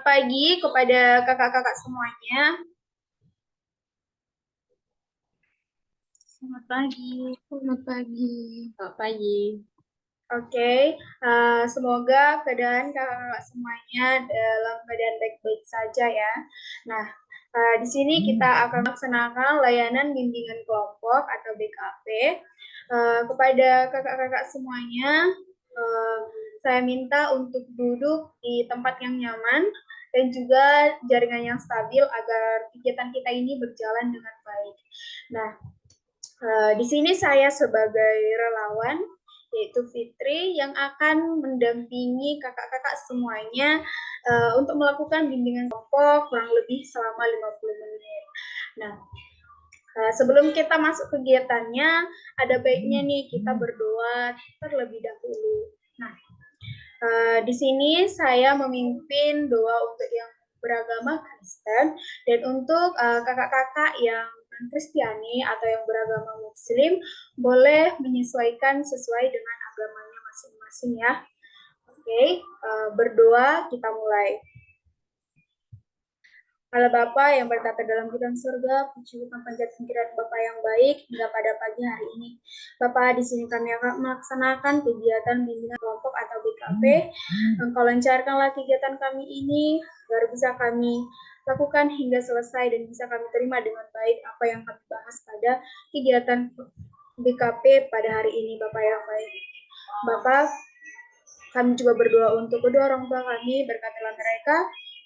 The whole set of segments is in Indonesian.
Selamat pagi kepada kakak-kakak semuanya. Selamat pagi. Selamat pagi. Selamat pagi. Oke, semoga keadaan kakak-kakak semuanya dalam keadaan baik-baik saja ya. Nah, di sini kita akan melaksanakan layanan bimbingan kelompok atau BKP. Kepada kakak-kakak semuanya, saya minta untuk duduk di tempat yang nyaman dan juga jaringan yang stabil agar kegiatan kita ini berjalan dengan baik. Nah, di sini saya sebagai relawan, yaitu Fitri, yang akan mendampingi kakak-kakak semuanya untuk melakukan bimbingan kelompok kurang lebih selama 50 menit. Nah, sebelum kita masuk kegiatannya, ada baiknya nih kita berdoa terlebih dahulu. Nah, di sini saya memimpin doa untuk yang beragama Kristen dan untuk kakak-kakak yang Kristiani atau yang beragama Muslim boleh menyesuaikan sesuai dengan agamanya masing-masing ya. Oke, berdoa kita mulai. Allah Bapa yang berkata dalam kitab surga, puji bukan panjatkan kiraan Bapa yang baik hingga pada pagi hari ini. Bapa, di sini kami akan melaksanakan kegiatan bimbingan kelompok atau BKP. Engkau lancarkanlah kegiatan kami ini agar bisa kami lakukan hingga selesai dan bisa kami terima dengan baik apa yang kami bahas pada kegiatan BKP pada hari ini, Bapak yang baik. Bapak, kami juga berdoa untuk kedua orang tua kami, berkatilah mereka,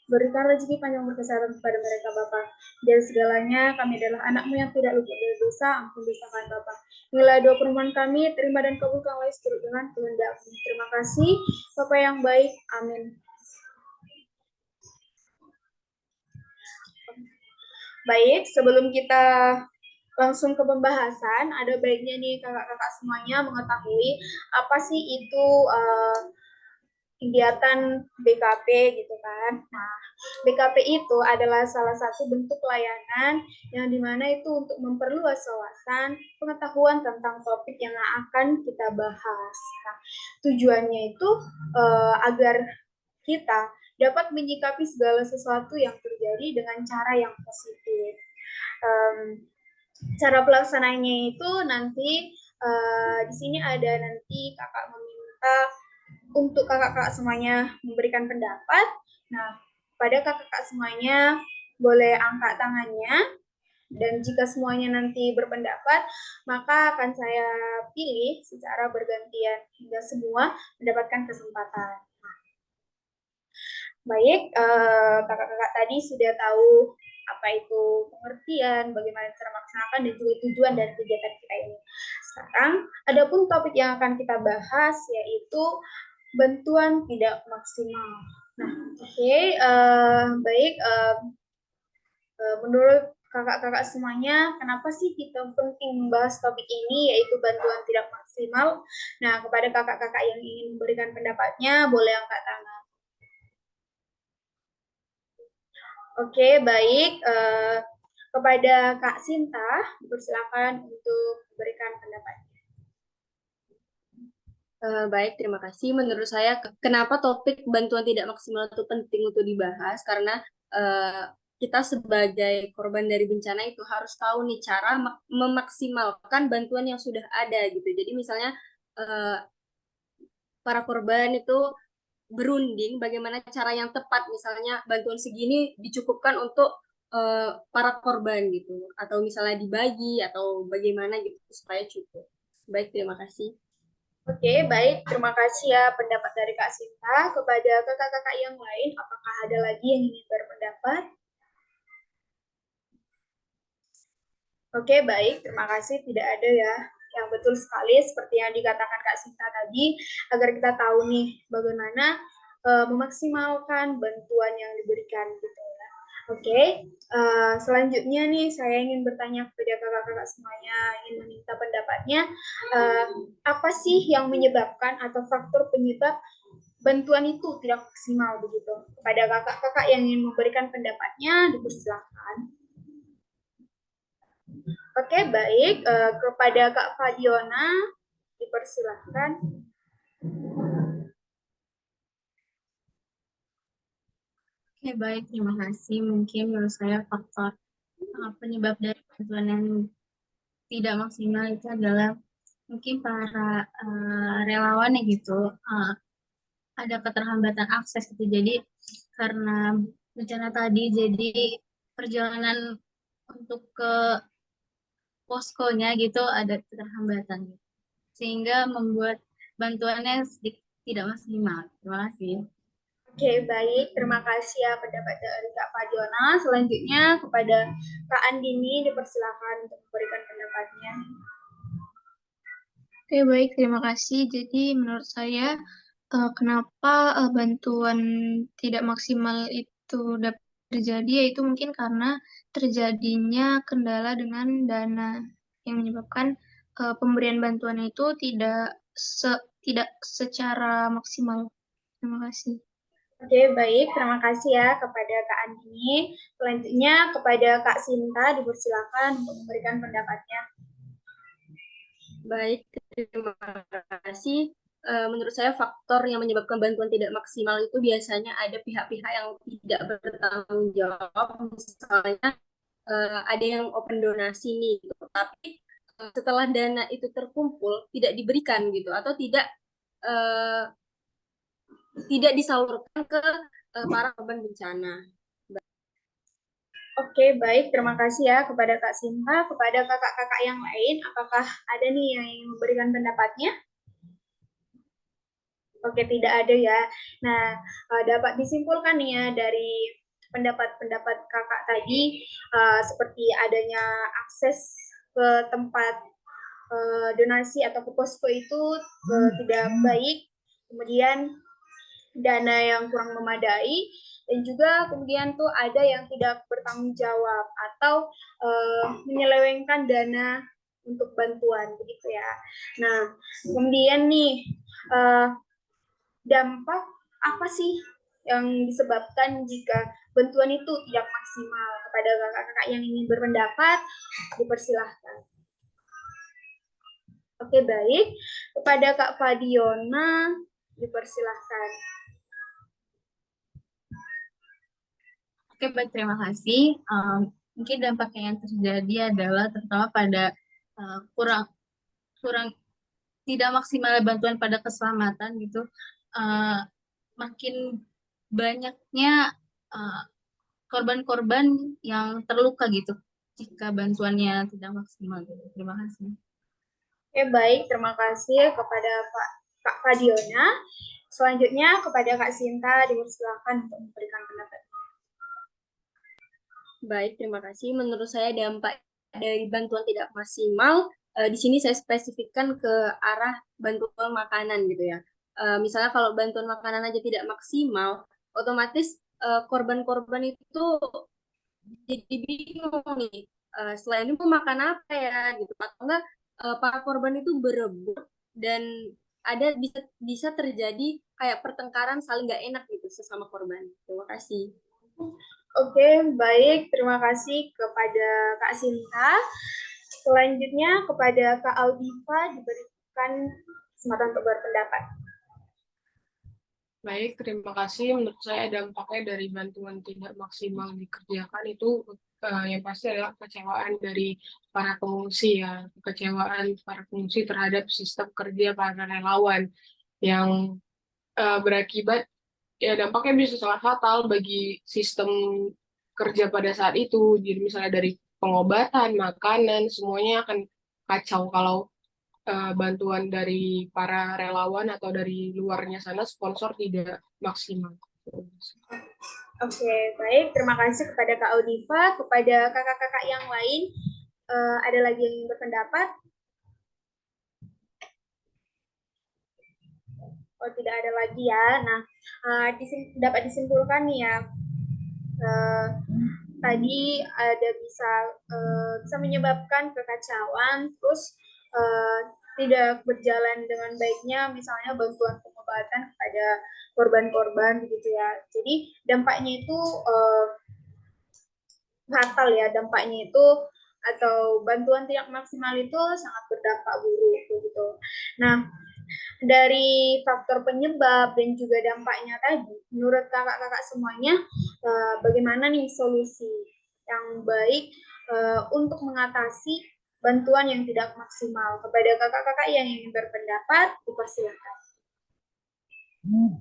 berikan rezeki panjang berkesehatan kepada mereka, Bapak. Dari segalanya, kami adalah anak-Mu yang tidak luput dari dosa, ampun dosa kami, Bapak. Inilah doa permohonan kami, terima dan kabulkanlah seturut dengan kehendak-Mu. Terima kasih, Bapak yang baik. Amin. Baik, sebelum kita langsung ke pembahasan, ada baiknya nih kakak-kakak semuanya mengetahui apa sih itu kegiatan BKP gitu kan. Nah, BKP itu adalah salah satu bentuk layanan yang dimana itu untuk memperluas wawasan pengetahuan tentang topik yang akan kita bahas. Nah, tujuannya itu agar kita dapat menyikapi segala sesuatu yang terjadi dengan cara yang positif. Cara pelaksananya itu nanti di sini ada nanti kakak meminta untuk kakak-kakak semuanya memberikan pendapat. Nah, pada kakak-kakak semuanya boleh angkat tangannya dan jika semuanya nanti berpendapat, maka akan saya pilih secara bergantian hingga semua mendapatkan kesempatan. Baik, kakak-kakak tadi sudah tahu apa itu pengertian, bagaimana cara melaksanakan, dan juga tujuan dari kegiatan kita ini. Sekarang, adapun topik yang akan kita bahas yaitu bantuan tidak maksimal. Nah, oke, baik. Menurut kakak-kakak semuanya, kenapa sih kita penting membahas topik ini, yaitu bantuan tidak maksimal? Nah, kepada kakak-kakak yang ingin memberikan pendapatnya, boleh angkat tangan. Oke, baik. Kepada Kak Sinta, persilakan untuk memberikan pendapatnya. Baik, terima kasih. Menurut saya, kenapa topik bantuan tidak maksimal itu penting untuk dibahas? Karena kita sebagai korban dari bencana itu harus tahu nih cara memaksimalkan bantuan yang sudah ada gitu. Jadi misalnya eh, para korban itu berunding bagaimana cara yang tepat, misalnya bantuan segini dicukupkan untuk para korban gitu, atau misalnya dibagi atau bagaimana gitu supaya cukup. Baik, terima kasih. Oke, baik. Terima kasih ya pendapat dari Kak Sinta. Kepada kakak-kakak yang lain, apakah ada lagi yang ingin berpendapat? Oke, baik. Terima kasih. Tidak ada ya. Yang betul sekali seperti yang dikatakan Kak Sinta tadi, agar kita tahu nih bagaimana memaksimalkan bantuan yang diberikan gitu ya. Oke, selanjutnya nih saya ingin bertanya kepada kakak-kakak semuanya, ingin meminta pendapatnya, apa sih yang menyebabkan atau faktor penyebab bantuan itu tidak maksimal begitu? Kepada kakak-kakak yang ingin memberikan pendapatnya, dipersilakan. Oke, baik. Kepada Kak Fadiona, dipersilahkan. Oke, baik, terima kasih. Mungkin menurut saya faktor penyebab dari bantuan yang tidak maksimal itu adalah mungkin para relawan ya gitu, ada keterlambatan akses gitu. Jadi karena bencana tadi, jadi perjalanan untuk ke poskonya gitu ada keterlambatan gitu. Sehingga membuat bantuannya sedikit tidak maksimal. Terima kasih. Oke, baik. Terima kasih ya pendapat dari Kak Fadiona. Selanjutnya kepada Kak Andini dipersilakan untuk memberikan pendapatnya. Oke, baik. Terima kasih. Jadi menurut saya kenapa bantuan tidak maksimal itu dapat terjadi, yaitu mungkin karena terjadinya kendala dengan dana yang menyebabkan pemberian bantuan itu tidak secara maksimal. Terima kasih. Oke, baik. Terima kasih ya kepada Kak Andini. Selanjutnya kepada Kak Sinta dipersilakan untuk memberikan pendapatnya. Baik, terima kasih. Menurut saya faktor yang menyebabkan bantuan tidak maksimal itu biasanya ada pihak-pihak yang tidak bertanggung jawab. Misalnya ada yang open donasi nih, gitu. Tapi setelah dana itu terkumpul tidak diberikan gitu, atau uh, tidak disalurkan ke para korban bencana. Oke, baik. Terima kasih ya kepada Kak Sinta. Kepada kakak-kakak yang lain, apakah ada nih yang ingin memberikan pendapatnya? Oke, tidak ada ya. Nah, dapat disimpulkan nih ya dari pendapat-pendapat kakak tadi, seperti adanya akses ke tempat donasi atau ke posko itu tidak baik, kemudian dana yang kurang memadai, dan juga kemudian tuh ada yang tidak bertanggung jawab atau menyelewengkan dana untuk bantuan begitu ya. Nah, kemudian nih dampak apa sih yang disebabkan jika bantuan itu tidak maksimal? Kepada kakak-kakak yang ingin berpendapat, dipersilahkan. Oke, baik. Kepada Kak Fadiona, dipersilahkan. Oke, baik, terima kasih. Mungkin dampaknya yang terjadi adalah terutama pada kurang tidak maksimal bantuan pada keselamatan gitu. Makin banyaknya korban-korban yang terluka gitu jika bantuannya tidak maksimal gitu. Terima kasih. Oke, baik. Terima kasih kepada Kak Fadiona. Selanjutnya kepada Kak Sinta, dipersilakan untuk memberikan pendapat. Baik, terima kasih. Menurut saya dampak dari bantuan tidak maksimal, di sini saya spesifikkan ke arah bantuan makanan gitu ya. Misalnya kalau bantuan makanan aja tidak maksimal, otomatis korban-korban itu jadi bingung nih. Selain itu makan apa ya gitu. Atau enggak para korban itu berebut dan ada bisa terjadi kayak pertengkaran saling nggak enak gitu sesama korban. Terima kasih. Oke, baik. Terima kasih kepada Kak Sinta. Selanjutnya kepada Kak Aldiva diberikan kesempatan untuk berpendapat. Baik, terima kasih. Menurut saya dampaknya dari bantuan tidak maksimal dikerjakan itu yang pasti adalah kekecewaan dari para pengungsi ya. Kekecewaan para pengungsi terhadap sistem kerja para relawan yang berakibat ya dampaknya bisa sangat fatal bagi sistem kerja pada saat itu. Jadi misalnya dari pengobatan, makanan, semuanya akan kacau kalau bantuan dari para relawan atau dari luarnya sana sponsor tidak maksimal. Oke, baik. Terima kasih kepada Kak Audiva. Kepada kakak-kakak yang lain, ada lagi yang ingin berpendapat? Oh, tidak ada lagi ya. Nah, dapat disimpulkan nih ya. Tadi ada bisa menyebabkan kekacauan, terus tidak berjalan dengan baiknya, misalnya bantuan pengobatan kepada korban-korban begitu ya. Jadi dampaknya itu fatal ya, dampaknya itu atau bantuan tidak maksimal itu sangat berdampak buruk begitu. Nah, dari faktor penyebab dan juga dampaknya tadi, menurut kakak-kakak semuanya, bagaimana nih solusi yang baik untuk mengatasi bantuan yang tidak maksimal. Kepada kakak-kakak yang ingin berpendapat, dipersilakan.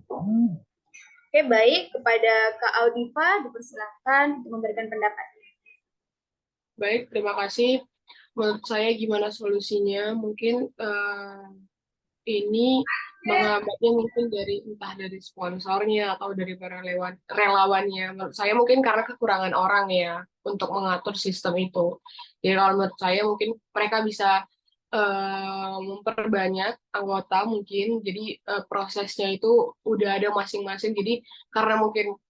Oke, baik. Kepada Kak Audifa, dipersilakan untuk memberikan pendapat. Baik, terima kasih. Menurut saya gimana solusinya? Mungkin ini menghambatnya mungkin entah dari sponsornya atau dari para relawannya. Menurut saya mungkin karena kekurangan orang ya untuk mengatur sistem itu. Jadi kalau menurut saya mungkin mereka bisa memperbanyak anggota mungkin. Jadi prosesnya itu udah ada masing-masing. Jadi karena mungkin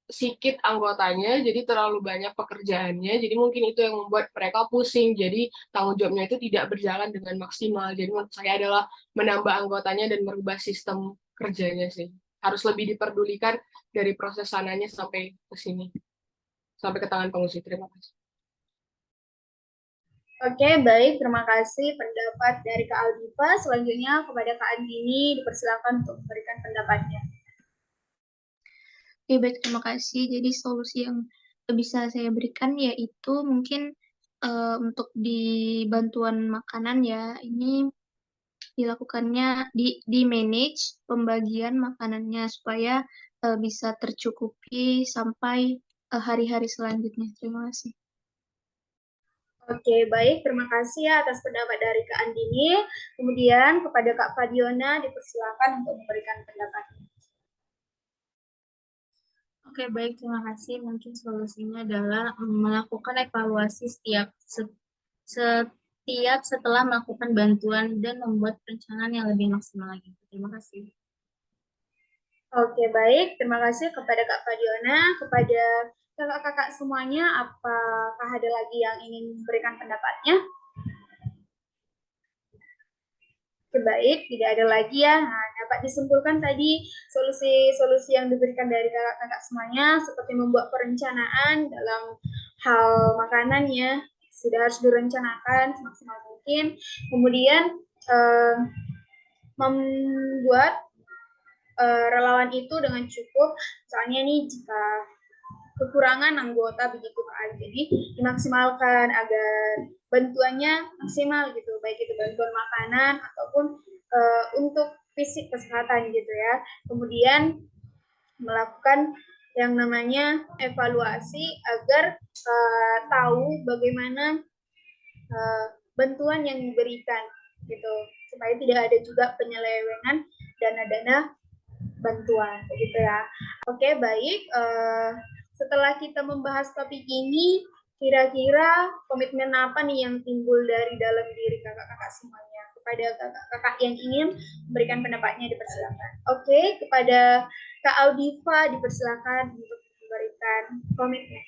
sedikit anggotanya, jadi terlalu banyak pekerjaannya, jadi mungkin itu yang membuat mereka pusing, jadi tanggung jawabnya itu tidak berjalan dengan maksimal. Jadi menurut saya adalah menambah anggotanya dan merubah sistem kerjanya sih. Harus lebih diperdulikan dari proses sananya sampai ke sini, sampai ke tangan pengungsi. Terima kasih. Oke, baik. Terima kasih pendapat dari Kak Aldifa. Selanjutnya kepada Kak Andini, dipersilakan untuk memberikan pendapatnya. Oke, baik, terima kasih. Jadi solusi yang bisa saya berikan yaitu mungkin untuk di bantuan makanan ya, ini dilakukannya di manage pembagian makanannya supaya bisa tercukupi sampai hari-hari selanjutnya. Terima kasih. Oke, baik. Terima kasih ya atas pendapat dari Kak Andini. Kemudian kepada Kak Fadiona, dipersilakan untuk memberikan pendapatnya. Oke, baik, terima kasih. Mungkin solusinya adalah melakukan evaluasi setiap setelah melakukan bantuan dan membuat perencanaan yang lebih maksimal lagi. Terima kasih. Oke, baik. Terima kasih kepada Kak Fadiona. Kepada kakak-kakak semuanya, apakah ada lagi yang ingin memberikan pendapatnya? Oke, baik. Tidak ada lagi ya. Nah, dapat disimpulkan tadi solusi-solusi yang diberikan dari kakak-kakak semuanya, seperti membuat perencanaan dalam hal makanannya, sudah harus direncanakan semaksimal mungkin. Kemudian, membuat relawan itu dengan cukup, misalnya nih jika kekurangan anggota begitu kan, jadi dimaksimalkan agar bantuannya maksimal gitu, baik itu bantuan makanan ataupun untuk fisik kesehatan gitu ya. Kemudian melakukan yang namanya evaluasi agar tahu bagaimana bantuan yang diberikan gitu, supaya tidak ada juga penyelewengan dana-dana bantuan begitu ya. Oke, baik. Setelah kita membahas topik ini, kira-kira komitmen apa nih yang timbul dari dalam diri kakak-kakak semuanya? Kepada kakak-kakak yang ingin memberikan pendapatnya, dipersilakan. Oke, kepada Kak Audifa, dipersilakan untuk memberikan komitmen.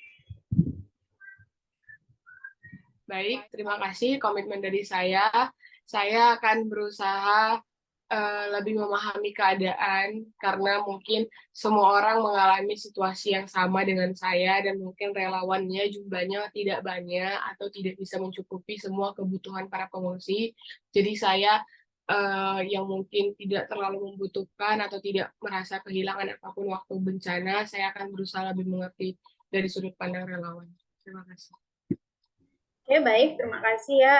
Baik, terima kasih komitmen dari saya. Saya akan berusaha lebih memahami keadaan karena mungkin semua orang mengalami situasi yang sama dengan saya dan mungkin relawannya jumlahnya tidak banyak atau tidak bisa mencukupi semua kebutuhan para pengungsi. Jadi saya yang mungkin tidak terlalu membutuhkan atau tidak merasa kehilangan apapun waktu bencana, saya akan berusaha lebih mengerti dari sudut pandang relawan. Terima kasih. Oke, baik. Terima kasih ya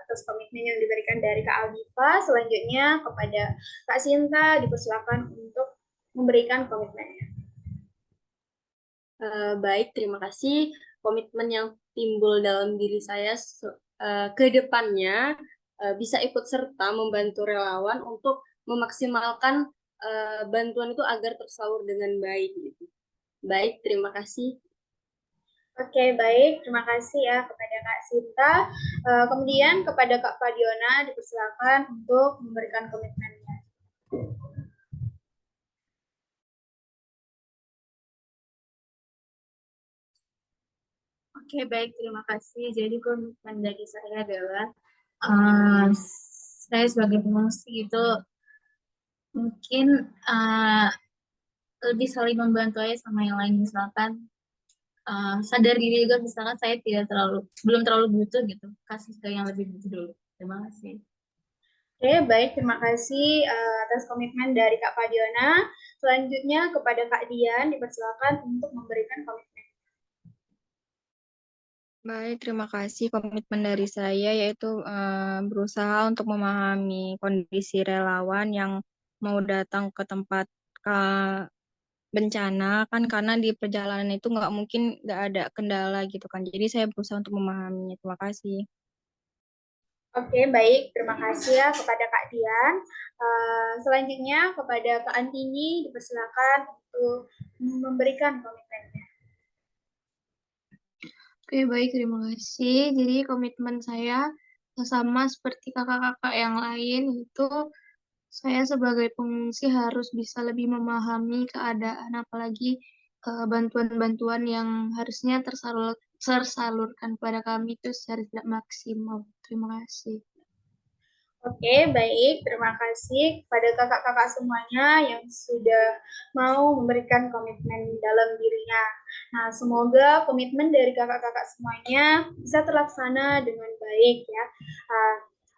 atas komitmen yang diberikan dari Kak Aldifa. Selanjutnya kepada Kak Sinta, dipersilakan untuk memberikan komitmennya. Baik, terima kasih. Komitmen yang timbul dalam diri saya ke depannya bisa ikut serta membantu relawan untuk memaksimalkan bantuan itu agar tersalur dengan baik. Gitu. Baik, terima kasih. Oke, baik. Terima kasih ya kepada Kak Sinta. Kemudian kepada Kak Fadiona, dipersilakan untuk memberikan komitmennya. Oke, baik, terima kasih. Jadi komitmen dari saya adalah saya sebagai pengungsi itu mungkin lebih saling membantu aja sama yang lain. Misalkan sadar diri juga, misalkan saya belum terlalu butuh gitu, kasih ke yang lebih butuh dulu. Terima kasih. Oke, baik. Terima kasih atas komitmen dari Kak Fadiona. Selanjutnya kepada Kak Dian, dipersilakan untuk memberikan komitmen. Baik, terima kasih. Komitmen dari saya yaitu berusaha untuk memahami kondisi relawan yang mau datang ke tempat bencana kan karena di perjalanan itu nggak mungkin nggak ada kendala gitu kan. Jadi saya berusaha untuk memahaminya. Terima kasih. Oke, baik. Terima kasih ya kepada Kak Dian. Selanjutnya kepada Kak Antini, dipersilakan untuk memberikan komitmennya. Oke, baik, terima kasih. Jadi komitmen saya sama seperti kakak-kakak yang lain, itu saya sebagai pengungsi harus bisa lebih memahami keadaan, apalagi bantuan-bantuan yang harusnya tersalurkan kepada kami itu secara tidak maksimal. Terima kasih. Oke, baik. Terima kasih kepada kakak-kakak semuanya yang sudah mau memberikan komitmen dalam dirinya. Nah, semoga komitmen dari kakak-kakak semuanya bisa terlaksana dengan baik ya.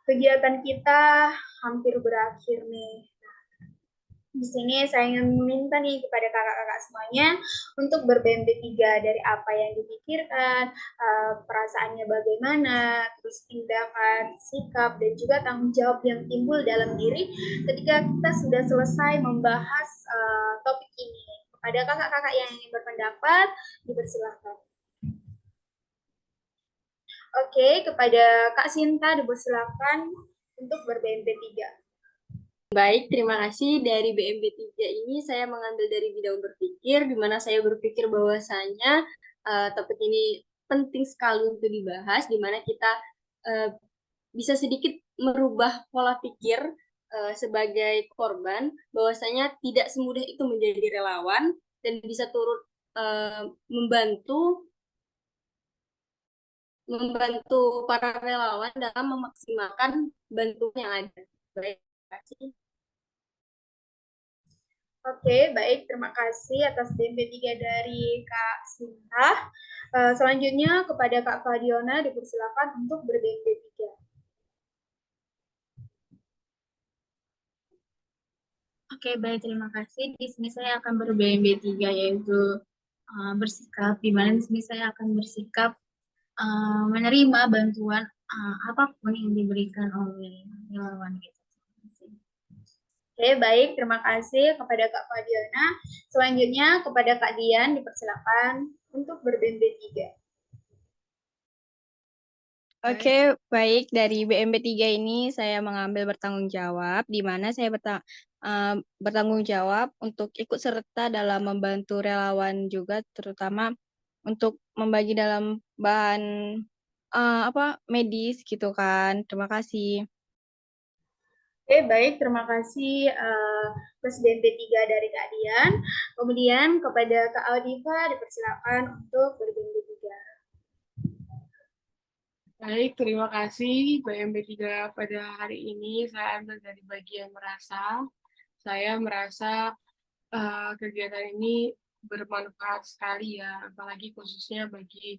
Kegiatan kita hampir berakhir nih. Di sini saya ingin meminta nih kepada kakak-kakak semuanya untuk ber-BMB3 dari apa yang dipikirkan, perasaannya bagaimana, terus tindakan, sikap, dan juga tanggung jawab yang timbul dalam diri ketika kita sudah selesai membahas topik ini. Kepada kakak-kakak yang ingin berpendapat, dipersilahkan. Oke, kepada Kak Sinta dipersilakan untuk ber-BMB3. Baik, terima kasih. Dari BMB3 ini saya mengambil dari bidang berpikir, di mana saya berpikir bahwasanya topik ini penting sekali untuk dibahas, di mana kita bisa sedikit merubah pola pikir sebagai korban, bahwasanya tidak semudah itu menjadi relawan, dan bisa turut membantu para relawan dalam memaksimalkan bantuan yang ada. Baik, terima kasih. Oke, baik. Terima kasih atas BMB3 dari Kak Sinta. Selanjutnya kepada Kak Fadiona dipersilakan untuk ber-BMB3. Oke, baik, terima kasih. Di sini saya akan ber-BMB3 yaitu bersikap, di mana di sini saya akan bersikap menerima bantuan apapun yang diberikan oleh relawan gitu. Oke, baik. Terima kasih kepada Kak Fadiona. Selanjutnya kepada Kak Dian dipersilakan untuk ber-BMB3. Oke, baik. Dari BMB3 ini saya mengambil bertanggung jawab, di mana saya bertanggung jawab untuk ikut serta dalam membantu relawan juga, terutama untuk membagi dalam bahan medis gitu kan. Terima kasih. Oke, baik. Terima kasih Plus BMB3 dari Kak Dian. Kemudian kepada Kak Aldiva dipersilakan untuk ber-BMB3. Baik, terima kasih BMB3 pada hari ini. Saya ambil dari bagian merasa. Saya merasa kegiatan ini bermanfaat sekali ya, apalagi khususnya bagi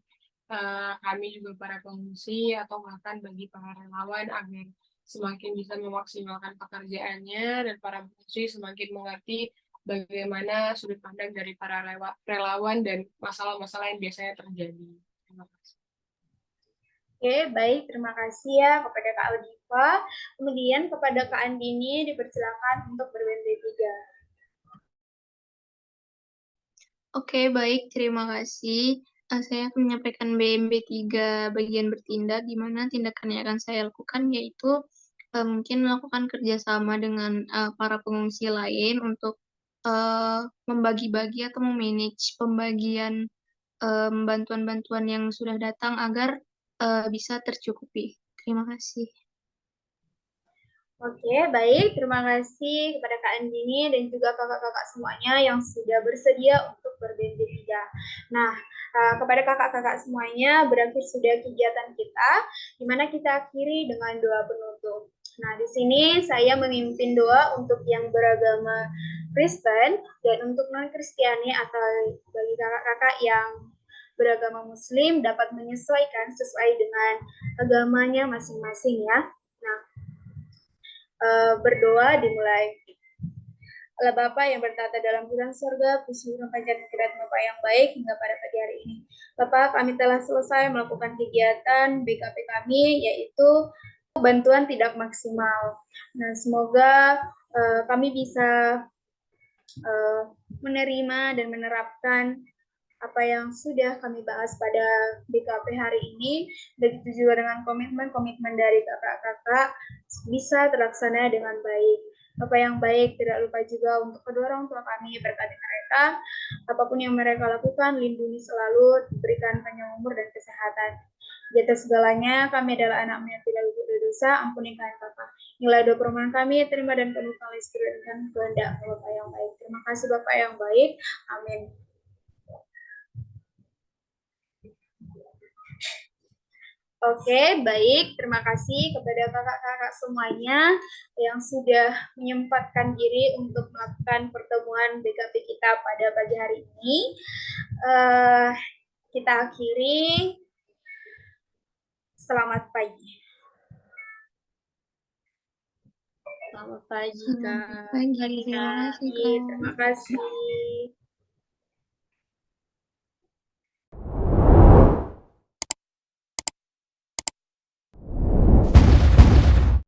kami juga para pengungsi atau bahkan bagi para relawan agar semakin bisa memaksimalkan pekerjaannya dan para pengungsi semakin mengerti bagaimana sudut pandang dari para relawan dan masalah-masalah yang biasanya terjadi. Terima kasih. Oke, baik. Terima kasih ya kepada Kak Aldiva. Kemudian kepada Kak Andini dipersilakan untuk ber-BMB3. Oke, baik. Terima kasih. Saya akan menyampaikan BMB3 bagian bertindak, di mana tindakan yang akan saya lakukan yaitu mungkin melakukan kerjasama dengan para pengungsi lain untuk membagi-bagi atau memanage pembagian bantuan-bantuan yang sudah datang agar bisa tercukupi. Terima kasih. Oke, baik. Terima kasih kepada Kak Andini dan juga kakak-kakak semuanya yang sudah bersedia untuk ber-BMB3. Nah, kepada kakak-kakak semuanya, berakhir sudah kegiatan kita, di mana kita akhiri dengan doa penutup. Nah, di sini saya memimpin doa untuk yang beragama Kristen dan untuk non-Kristiani atau bagi kakak-kakak yang beragama Muslim dapat menyesuaikan sesuai dengan agamanya masing-masing ya. Nah, berdoa dimulai. Allah Bapa yang bertata dalam bulan surga, puji panjang kiranya Bapak yang baik hingga pada pagi hari ini. Bapak, kami telah selesai melakukan kegiatan BKP kami, yaitu bantuan tidak maksimal. Nah, semoga kami bisa menerima dan menerapkan apa yang sudah kami bahas pada BKP hari ini, begitu juga dengan komitmen-komitmen dari kakak-kakak bisa terlaksana dengan baik. Apa yang baik tidak lupa juga untuk kedua orang tua kami, berkati mereka, apapun yang mereka lakukan, lindungi selalu, diberikan panjang umur dan kesehatan. Di atas segalanya, kami adalah anakmu yang tidak luput dari dosa, ampuni kami Bapa. Inilah doa permohonan kami, terima dan penuhkan listrik dan kehendak Bapak yang baik. Terima kasih Bapak yang baik, amin. Oke, baik. Terima kasih kepada kakak-kakak semuanya yang sudah menyempatkan diri untuk melakukan pertemuan BKP kita pada pagi hari ini. Kita akhiri. Selamat pagi. Selamat pagi, Kak. Pagi, terima kasih, Kak. Terima kasih.